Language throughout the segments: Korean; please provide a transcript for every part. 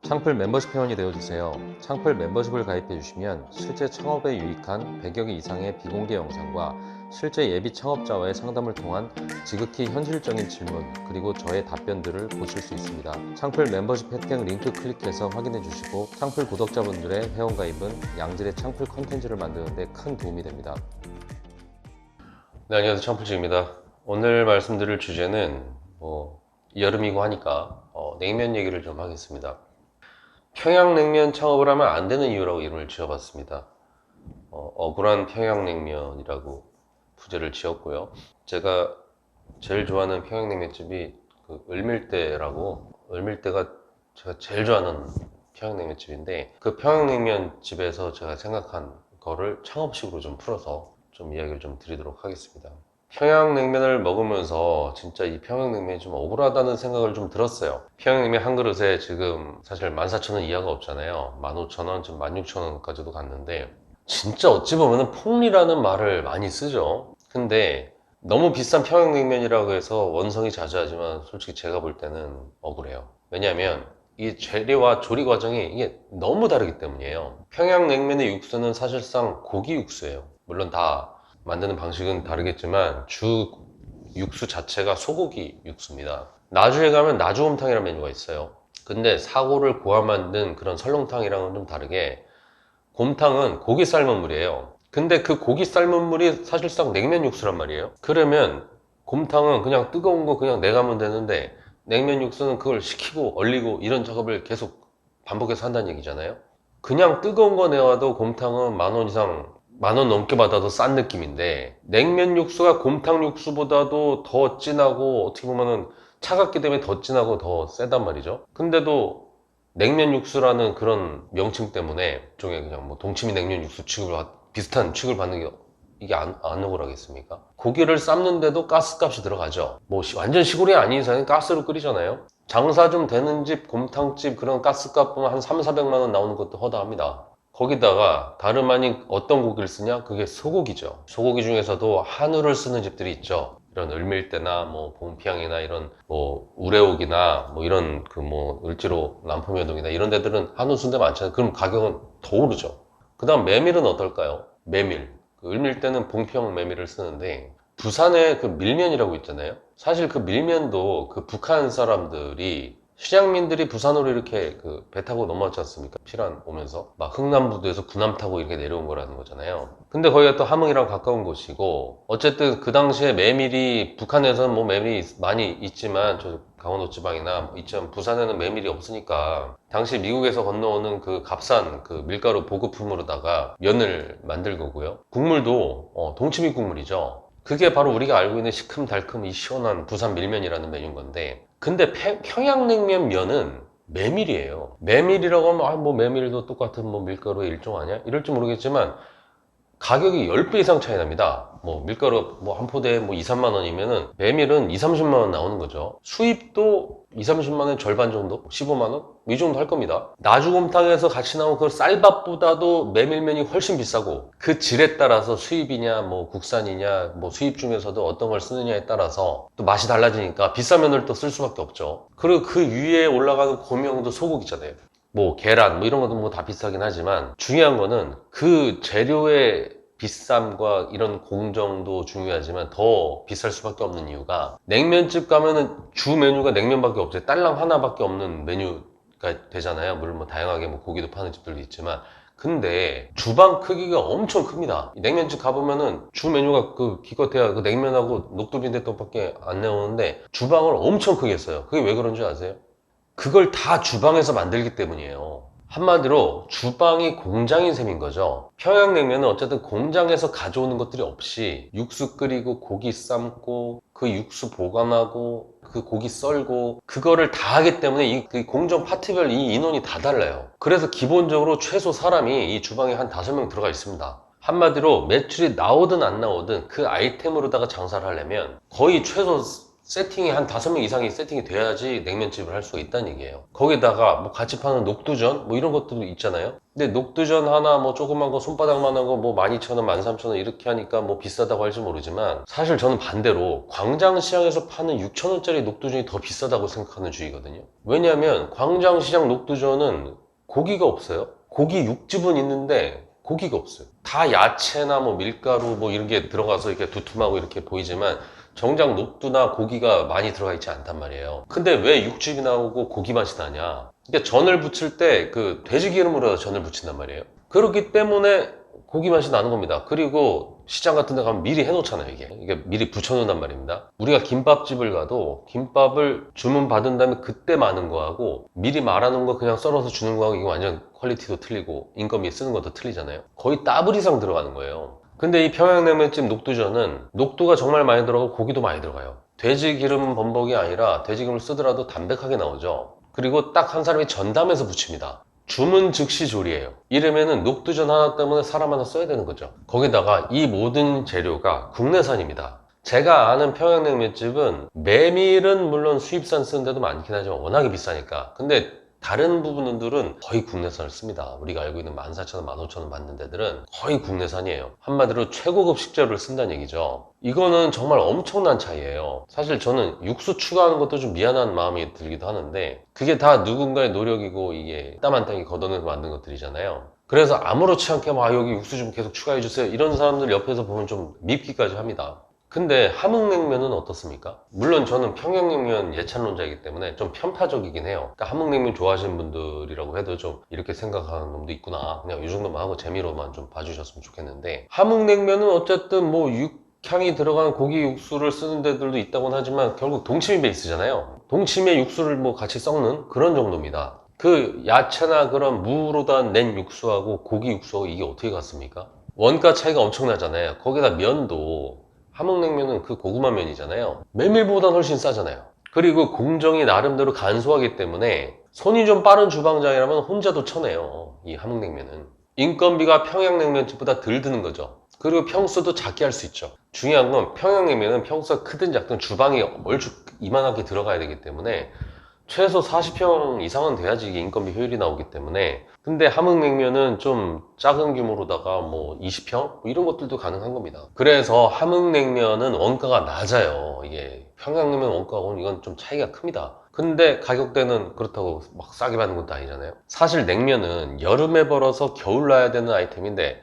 창풀 멤버십 회원이 되어주세요. 창풀 멤버십을 가입해주시면 실제 창업에 유익한 100여 개 이상의 비공개 영상과 실제 예비 창업자와의 상담을 통한 지극히 현실적인 질문 그리고 저의 답변들을 보실 수 있습니다. 창풀 멤버십 혜택 링크 클릭해서 확인해 주시고 창풀 구독자분들의 회원가입은 양질의 창풀 컨텐츠를 만드는 데 큰 도움이 됩니다. 네, 안녕하세요. 창풀지입니다. 오늘 말씀드릴 주제는 여름이고 하니까 냉면 얘기를 좀 하겠습니다. 평양냉면 창업을 하면 안 되는 이유라고 이름을 지어봤습니다. 억울한 평양냉면이라고 부제를 지었고요. 제가 제일 좋아하는 평양냉면집이 그 을밀대라고, 을밀대가 제가 제일 좋아하는 평양냉면집인데, 그 평양냉면집에서 제가 생각한 거를 창업식으로 좀 풀어서 좀 이야기를 좀 드리도록 하겠습니다. 평양냉면을 먹으면서 진짜 이 평양냉면이 좀 억울하다는 생각을 좀 들었어요. 평양냉면 한 그릇에 지금 사실 14,000원 이하가 없잖아요. 15,000원, 지금 16,000원까지도 갔는데, 진짜 어찌 보면 폭리라는 말을 많이 쓰죠. 근데 너무 비싼 평양냉면이라고 해서 원성이 자주하지만 솔직히 제가 볼 때는 억울해요. 왜냐하면 이 재료와 조리 과정이 이게 너무 다르기 때문이에요. 평양냉면의 육수는 사실상 고기 육수예요. 물론 다 만드는 방식은 다르겠지만 주 육수 자체가 소고기 육수입니다. 나주에 가면 나주곰탕이라는 메뉴가 있어요. 근데 사고를 고아 만든 그런 설렁탕이랑은 좀 다르게 곰탕은 고기 삶은 물이에요. 근데 그 고기 삶은 물이 사실상 냉면 육수란 말이에요. 그러면 곰탕은 그냥 뜨거운 거 그냥 내가면 되는데 냉면 육수는 그걸 식히고 얼리고 이런 작업을 계속 반복해서 한다는 얘기잖아요. 그냥 뜨거운 거 내와도 곰탕은 10,000원 이상, 10,000원 넘게 받아도 싼 느낌인데, 냉면 육수가 곰탕 육수보다도 더 진하고 어떻게 보면은 차갑기 때문에 더 진하고 더 세단 말이죠. 근데도 냉면 육수라는 그런 명칭 때문에 일종의 그냥 뭐 동치미 냉면 육수 비슷한 취급을 받는 게 이게 안 억울하겠습니까? 고기를 삶는데도 가스값이 들어가죠. 뭐 완전 시골이 아닌 이상은 가스로 끓이잖아요. 장사 좀 되는 집, 곰탕집 그런 가스값 보면 한 3, 400만 원 나오는 것도 허다합니다. 거기다가 다름 아닌 어떤 고기를 쓰냐? 그게 소고기죠. 소고기 중에서도 한우를 쓰는 집들이 있죠. 이런 을밀대나 뭐 봉평이나 이런 뭐 우레옥이나 뭐 이런 그 뭐 을지로 남포면동이나 이런 데들은 한우 쓰는 데 많잖아요. 그럼 가격은 더 오르죠. 그 다음 메밀은 어떨까요? 메밀. 그 을밀대는 봉평 메밀을 쓰는데 부산에 그 밀면이라고 있잖아요. 사실 그 밀면도 그 북한 사람들이 실향민들이 부산으로 이렇게 그 배 타고 넘어왔지 않습니까? 피란 오면서 막 흥남부두에서 구남 타고 이렇게 내려온 거라는 거잖아요. 근데 거기가 또 함흥이랑 가까운 곳이고 어쨌든 그 당시에 메밀이 북한에서는 뭐 메밀이 많이 있지만 저 강원도 지방이나 있지만 부산에는 메밀이 없으니까 당시 미국에서 건너오는 그 값싼 그 밀가루 보급품으로다가 면을 만들 거고요. 국물도 동치미 국물이죠. 그게 바로 우리가 알고 있는 시큼달큼 이 시원한 부산 밀면이라는 메뉴인 건데, 근데 평양냉면 면은 메밀이에요. 메밀이라고 하면 뭐 메밀도 똑같은 뭐 밀가루의 일종 아니야? 이럴지 모르겠지만 가격이 10배 이상 차이 납니다. 뭐 밀가루 뭐 한 포대에 뭐 2, 3만 원이면은 메밀은 2, 30만 원 나오는 거죠. 수입도 2, 30만 원 절반 정도? 15만 원? 이 정도 할 겁니다. 나주곰탕에서 같이 나온 그 쌀밥보다도 메밀면이 훨씬 비싸고 그 질에 따라서 수입이냐 뭐 국산이냐 뭐 수입 중에서도 어떤 걸 쓰느냐에 따라서 또 맛이 달라지니까 비싼 면을 또 쓸 수밖에 없죠. 그리고 그 위에 올라가는 고명도 소고기잖아요. 뭐 계란 뭐 이런 것도 뭐 다 비싸긴 하지만 중요한 거는 그 재료의 비쌈과 이런 공정도 중요하지만 더 비쌀 수밖에 없는 이유가 냉면집 가면은 주 메뉴가 냉면밖에 없어요. 딸랑 하나밖에 없는 메뉴가 되잖아요. 물론 뭐 다양하게 뭐 고기도 파는 집들도 있지만 근데 주방 크기가 엄청 큽니다. 냉면집 가보면은 주 메뉴가 그 기껏해야 그 냉면하고 녹두빈대떡밖에 안 나오는데 주방을 엄청 크게 써요. 그게 왜 그런지 아세요? 그걸 다 주방에서 만들기 때문이에요. 한마디로 주방이 공장인 셈인 거죠. 평양냉면은 어쨌든 공장에서 가져오는 것들이 없이 육수 끓이고 고기 삶고 그 육수 보관하고 그 고기 썰고 그거를 다 하기 때문에 이 공정 파트별 이 인원이 다 달라요. 그래서 기본적으로 최소 사람이 이 주방에 한 5명 들어가 있습니다. 한마디로 매출이 나오든 안 나오든 그 아이템으로다가 장사를 하려면 거의 최소 세팅이 한 5명 이상이 세팅이 돼야지 냉면집을 할 수가 있다는 얘기예요. 거기다가 뭐 같이 파는 녹두전 뭐 이런 것들도 있잖아요. 근데 녹두전 하나 뭐 조그만 거 손바닥만한 거 뭐 12,000원 13,000원 이렇게 하니까 뭐 비싸다고 할지 모르지만, 사실 저는 반대로 광장시장에서 파는 6,000원짜리 녹두전이 더 비싸다고 생각하는 주의거든요. 왜냐하면 광장시장 녹두전은 고기가 없어요. 고기 육즙은 있는데 고기가 없어요. 다 야채나 뭐 밀가루 뭐 이런 게 들어가서 이렇게 두툼하고 이렇게 보이지만 정작 녹두나 고기가 많이 들어가 있지 않단 말이에요. 근데 왜 육즙이 나오고 고기 맛이 나냐? 그러니까 전을 부칠 때 그 돼지 기름으로 전을 부친단 말이에요. 그렇기 때문에 고기 맛이 나는 겁니다. 그리고 시장 같은 데 가면 미리 해놓잖아요. 이게 미리 붙여놓는단 말입니다. 우리가 김밥집을 가도 김밥을 주문 받은 다음에 그때 마는 거하고 미리 말아놓은 거 그냥 썰어서 주는 거하고 이거 완전 퀄리티도 틀리고 인건비 쓰는 것도 틀리잖아요. 거의 더블 이상 들어가는 거예요. 근데 이 평양냉면집 녹두전은 녹두가 정말 많이 들어가고 고기도 많이 들어가요. 돼지 기름 범벅이 아니라 돼지 기름을 쓰더라도 담백하게 나오죠. 그리고 딱 한 사람이 전담해서 부칩니다. 주문 즉시 조리예요. 이러면은 녹두전 하나 때문에 사람 하나 써야 되는 거죠. 거기다가 이 모든 재료가 국내산입니다. 제가 아는 평양냉면집은 메밀은 물론 수입산 쓰는 데도 많긴 하지만 워낙에 비싸니까. 근데 다른 부분들은 거의 국내산을 씁니다. 우리가 알고 있는 14,000원, 15,000원 받는 데들은 거의 국내산이에요. 한마디로 최고급 식재료를 쓴다는 얘기죠. 이거는 정말 엄청난 차이예요. 사실 저는 육수 추가하는 것도 좀 미안한 마음이 들기도 하는데, 그게 다 누군가의 노력이고 이게 땀 한 탕이 걷어내서 만든 것들이잖아요. 그래서 아무렇지 않게 막 여기 육수 좀 계속 추가해 주세요 이런 사람들 옆에서 보면 좀 밉기까지 합니다. 근데 함흥냉면은 어떻습니까? 물론 저는 평양냉면 예찬론자이기 때문에 좀 편파적이긴 해요. 그러니까 함흥냉면 좋아하시는 분들이라고 해도 좀 이렇게 생각하는 놈도 있구나, 그냥 이 정도만 하고 재미로만 좀 봐주셨으면 좋겠는데, 함흥냉면은 어쨌든 뭐 육향이 들어간 고기 육수를 쓰는 데들도 있다고는 하지만 결국 동치미 베이스잖아요. 동치미에 육수를 뭐 같이 섞는 그런 정도입니다. 그 야채나 그런 무로다 낸 육수하고 고기 육수하고 이게 어떻게 같습니까? 원가 차이가 엄청나잖아요. 거기다 면도 함흥냉면은 그 고구마 면이잖아요. 메밀보다 훨씬 싸잖아요. 그리고 공정이 나름대로 간소하기 때문에 손이 좀 빠른 주방장이라면 혼자도 쳐내요. 이 함흥냉면은 인건비가 평양냉면집보다 덜 드는 거죠. 그리고 평수도 작게 할 수 있죠. 중요한 건 평양냉면은 평수가 크든 작든 주방이 얼추 이만하게 들어가야 되기 때문에 최소 40평 이상은 돼야지 이게 인건비 효율이 나오기 때문에. 근데 함흥냉면은 좀 작은 규모로다가 뭐 20평? 뭐 이런 것들도 가능한 겁니다. 그래서 함흥냉면은 원가가 낮아요. 이게 평양냉면 원가하고는 이건 좀 차이가 큽니다. 근데 가격대는 그렇다고 막 싸게 받는 것도 아니잖아요. 사실 냉면은 여름에 벌어서 겨울 놔야 되는 아이템인데,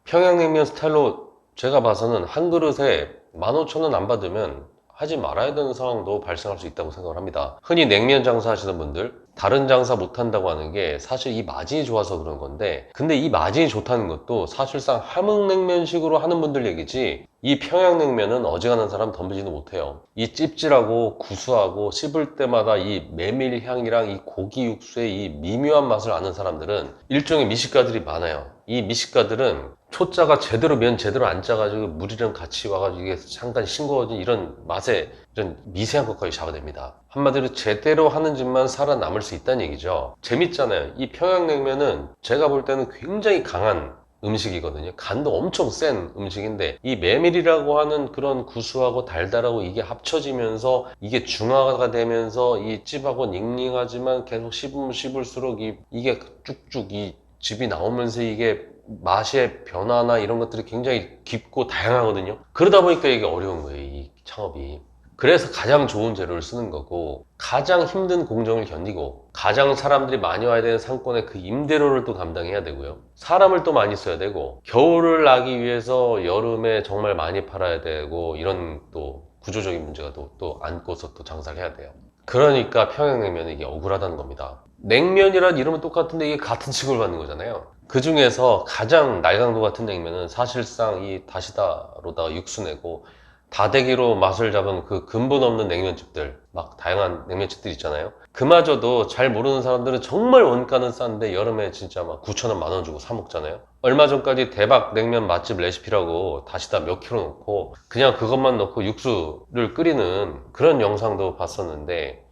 평양냉면 스타일로 제가 봐서는 한 그릇에 15,000원 안 받으면 하지 말아야 되는 상황도 발생할 수 있다고 생각을 합니다. 흔히 냉면 장사 하시는 분들, 다른 장사 못한다고 하는 게 사실 이 마진이 좋아서 그런 건데, 근데 이 마진이 좋다는 것도 사실상 함흥냉면식으로 하는 분들 얘기지, 이 평양냉면은 어지간한 사람 덤비지도 못해요. 이 찝찝하고 구수하고 씹을 때마다 이 메밀향이랑 이 고기 육수의 이 미묘한 맛을 아는 사람들은 일종의 미식가들이 많아요. 이 미식가들은 초짜가 제대로 면 제대로 안 짜가지고 물이랑 같이 와가지고 이게 잠깐 싱거워진 이런 맛에 이런 미세한 것까지 잡아냅니다. 한마디로 제대로 하는 집만 살아남을 수 있다는 얘기죠. 재밌잖아요. 이 평양냉면은 제가 볼 때는 굉장히 강한 음식이거든요. 간도 엄청 센 음식인데, 이 메밀이라고 하는 그런 구수하고 달달하고 이게 합쳐지면서 이게 중화가 되면서 이 찝하고 닝닝하지만 계속 씹으면 씹을수록 이게 쭉쭉 이 즙이 나오면서 이게 맛의 변화나 이런 것들이 굉장히 깊고 다양하거든요. 그러다 보니까 이게 어려운 거예요, 이 창업이. 그래서 가장 좋은 재료를 쓰는 거고, 가장 힘든 공정을 견디고, 가장 사람들이 많이 와야 되는 상권의 그 임대료를 또 감당해야 되고요. 사람을 또 많이 써야 되고, 겨울을 나기 위해서 여름에 정말 많이 팔아야 되고, 이런 또 구조적인 문제가 또 안고서 또 장사를 해야 돼요. 그러니까 평양냉면은 이게 억울하다는 겁니다. 냉면이란 이름은 똑같은데 이게 같은 취급을 받는 거잖아요. 그 중에서 가장 날강도 같은 냉면은 사실상 이 다시다로다가 육수 내고 다대기로 맛을 잡은 그 근본 없는 냉면집들, 막 다양한 냉면집들 있잖아요. 그마저도 잘 모르는 사람들은 정말 원가는 싼데 여름에 진짜 막 9,000원, 10,000원 주고 사 먹잖아요. 얼마 전까지 대박 냉면 맛집 레시피라고 다시다 몇 킬로 넣고 그냥 그것만 넣고 육수를 끓이는 그런 영상도 봤었는데,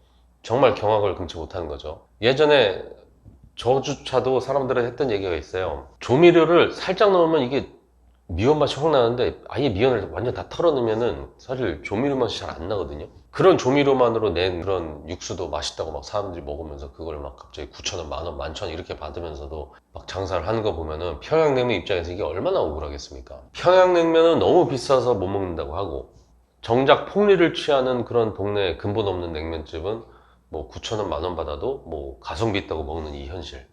정말 경악을 금치 못하는 거죠. 예전에 저주차도 사람들은 했던 얘기가 있어요. 조미료를 살짝 넣으면 이게 미원 맛이 확 나는데 아예 미원을 완전 다 털어넣으면은 사실 조미료 맛이 잘 안 나거든요. 그런 조미료만으로 낸 그런 육수도 맛있다고 막 사람들이 먹으면서 그걸 막 갑자기 9,000원, 만원, 11,000원 이렇게 받으면서도 막 장사를 하는 거 보면은 평양냉면 입장에서 이게 얼마나 억울하겠습니까? 평양냉면은 너무 비싸서 못 먹는다고 하고 정작 폭리를 취하는 그런 동네 근본 없는 냉면집은 뭐 9,000원, 만원 받아도 뭐 가성비 있다고 먹는 이 현실.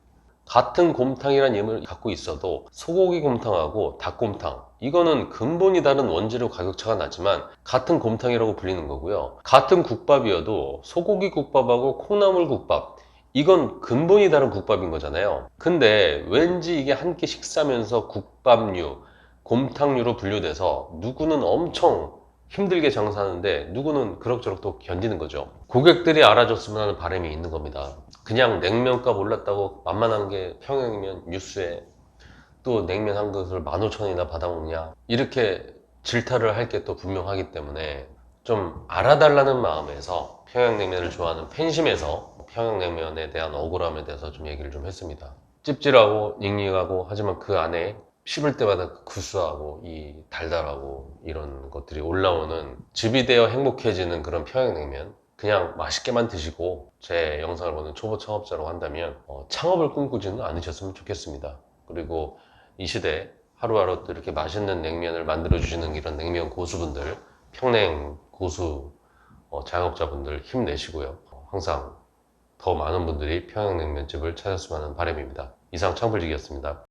같은 곰탕이란 이름을 갖고 있어도 소고기 곰탕하고 닭곰탕 이거는 근본이 다른 원재료 가격차가 나지만 같은 곰탕이라고 불리는 거고요. 같은 국밥이어도 소고기 국밥하고 콩나물 국밥 이건 근본이 다른 국밥인 거잖아요. 근데 왠지 이게 한 끼 식사면서 국밥류, 곰탕류로 분류돼서 누구는 엄청 힘들게 장사하는데 누구는 그럭저럭 또 견디는 거죠. 고객들이 알아줬으면 하는 바람이 있는 겁니다. 그냥 냉면값 올랐다고 만만한 게 평양냉면 뉴스에 또 냉면 한 그릇을 15,000원이나 받아먹냐 이렇게 질타를 할 게 또 분명하기 때문에 좀 알아달라는 마음에서 평양냉면을 좋아하는 팬심에서 평양냉면에 대한 억울함에 대해서 좀 얘기를 좀 했습니다. 찝찝하고 닝닝하고 하지만 그 안에 씹을 때마다 그 구수하고 이 달달하고 이런 것들이 올라오는 즙이 되어 행복해지는 그런 평양냉면 그냥 맛있게만 드시고 제 영상을 보는 초보 창업자라고 한다면 창업을 꿈꾸지는 않으셨으면 좋겠습니다. 그리고 이 시대 하루하루 또 이렇게 맛있는 냉면을 만들어 주시는 이런 냉면 고수분들 평냉 고수 자영업자분들 힘내시고요. 항상 더 많은 분들이 평양냉면집을 찾았으면 하는 바람입니다. 이상 창불직이었습니다.